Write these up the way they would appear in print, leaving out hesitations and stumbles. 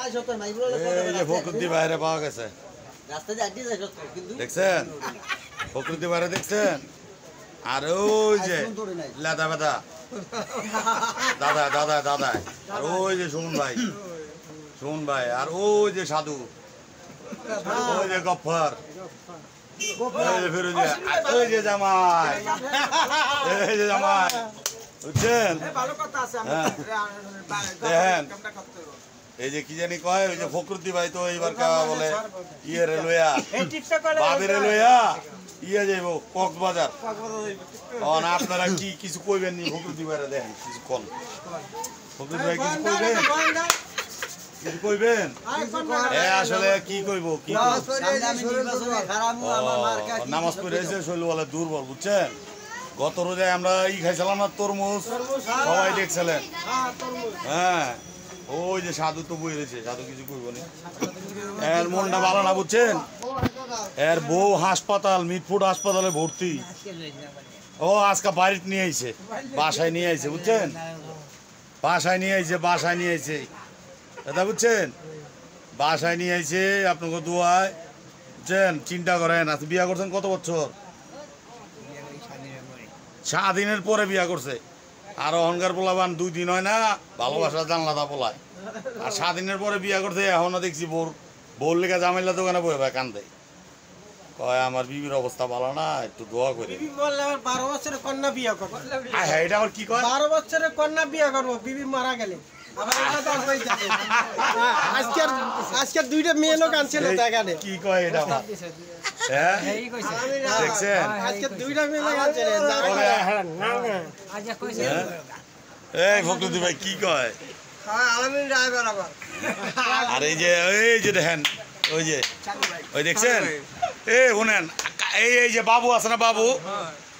এই যে প্রকৃতি বাইরে পাওয়া গেছে, দেখছেন? প্রকৃতি বাইরে দেখছেন? আর ওই যে লেদা বেদা দাদা দাদা দাদা, আর ওই যে সুমন ভাই, আর ওই যে সাধু, ওই যে গফফর, ওই যে জামাই, বুঝছেন? দেখেন এই যে কি জানি কয়, ওই যে প্রকৃতি ভাই তো এইবার বলে ইয়ে রেলওয়া বাদে রেলওয়া ইয়ে যাইব কক্সবাজার। আপনারা কি কিছু কইবেন নি? প্রকৃতি ভাইরা দেখেন কিছু কোন প্রকৃতি ভাই কিছু কইবেন, কিছু কইবেন? আসলে কি কইব, কি নামাজ পড়ে এসে শৈল বলে দুর্বল, বুঝছেন? গত রোজায় আমরা খাইছিলাম না তরমুজ, সবাই দেখছিলেন। হ্যাঁ, ওই যে সাধু তো বই রয়েছে, সাধু কিছু কইব না, এর মনটা ভালো না, বুঝছেন? এর বউ হাসপাতাল, মিটফুট হাসপাতালে ভর্তি। ও আজকে বাড়িতে নিয়ে আইছে, বাসায় নিয়ে আইছে, বুঝছেন? বাসায় নিয়ে আইছে দাদা, বুঝছেন? বাসায় নিয়ে আইছে আপনাকে দোয়ায়, বুঝছেন? চিন্তা করেন, আপনি বিয়া করছেন কত বছর? স্বাধীনের পরে বিয়া করছে। আর অহংকার পোলাবান 2 দিন হয় না, ভালোবাসা জানলাদা পোলায়। আর স্বাধীনের পরে বিয়া করছে, এখনো দেখছি বোর লেখা জামাইলা দোকানে বয়ে ভাই কান্দে, কয় আমার বিবির অবস্থা ভালো না, একটু দোয়া করে। 12 বছরের কন্যা বিয়া করবো। হ্যাঁ, এটা আবার কি কয়? 12 বছরের কন্যা বিয়া করবো, বিবি মারা গেলে। আজকে 2টা মেয়ে লোক আনছিল দেখানে। কি কয় এটা? হ্যাঁ, দেখছেন? আজকে 2টা মেয়ে লোক আনছিল। এই প্রকৃতি ভাই কি কয়? আর এই যে দেখেন, ওই দেখছেন? শুনেন, এই যে বাবু আছে না, বাবু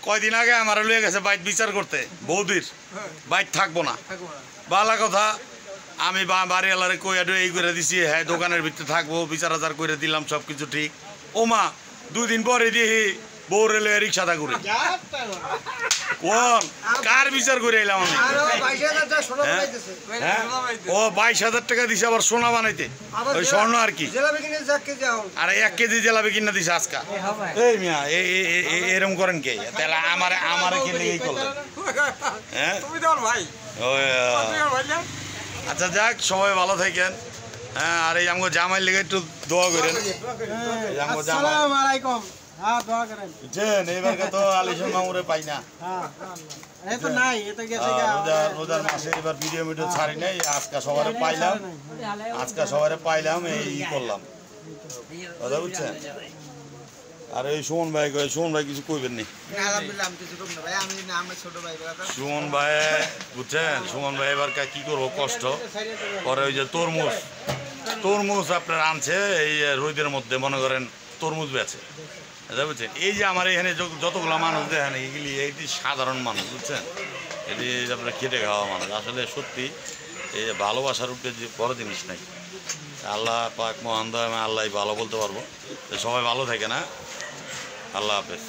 কয়দিন আগে আমার লয়ে গেছে বাইক বিচার করতে, বৌদির বাইক থাকবো না। বালা কথা, আমি বাড়িওয়ালারে কইয়া এই করে দিছি, হ্যাঁ দোকানের ভিতরে থাকবো, বিচার আচার করে দিলাম, সব কিছু ঠিক। ও মা 2 দিন পরে দিয়ে বউ রেলে রিক্সাটা করে কোন কার বিচার করে এলাম আমি? ও 22,000 টাকা দিছে আবার সোনা বানাইতে, ওই স্বর্ণ আর কি। আর 1 কেজি জেলাপি কিনা দিছে আজকা। এই মিয়া এরকম করেন কে? তাহলে আমার কিনে এই করলেন? হ্যাঁ, আচ্ছা যাক, সবাই ভালো থাকেন। হ্যাঁ, আর এই আমাকে জামাইয়ের লেগে একটু দোয়া করেন। আসসালামু আলাইকুম। হ্যাঁ, দোয়া করেন। বুঝছেন, এইবার তো আলিশান মামুরে পাই না। এই তো নাই, এই তো গেছে রোজার মাসে এবার ভিডিও ছাড়ি নাই। আজকে সবারে পাইলাম, এই করলাম, কথা বুঝছেন? আর এই সুমন ভাই কিছু কইবেন নি? সুমন ভাই, বুঝছেন? সুমন ভাই এবার কি করবো, কষ্ট পরে। ওই যে তরমুজ আপনার আনছে, এই রোদের মধ্যে মনে করেন তরমুজ বেছে, বুঝছেন? এই যে আমার এখানে যতগুলো মানুষ দেখেন, এইটি সাধারণ মানুষ, বুঝছেন? এটি আপনার খেটে খাওয়া মানুষ। আসলে সত্যি এই যে ভালোবাসার উপরে যে বড় জিনিস নাই। আল্লাহ পাক মহান দয়াময়, আল্লাহ ভালো বলতে পারবো। সবাই ভালো থাকে না। আল্লাহ হাফেজ।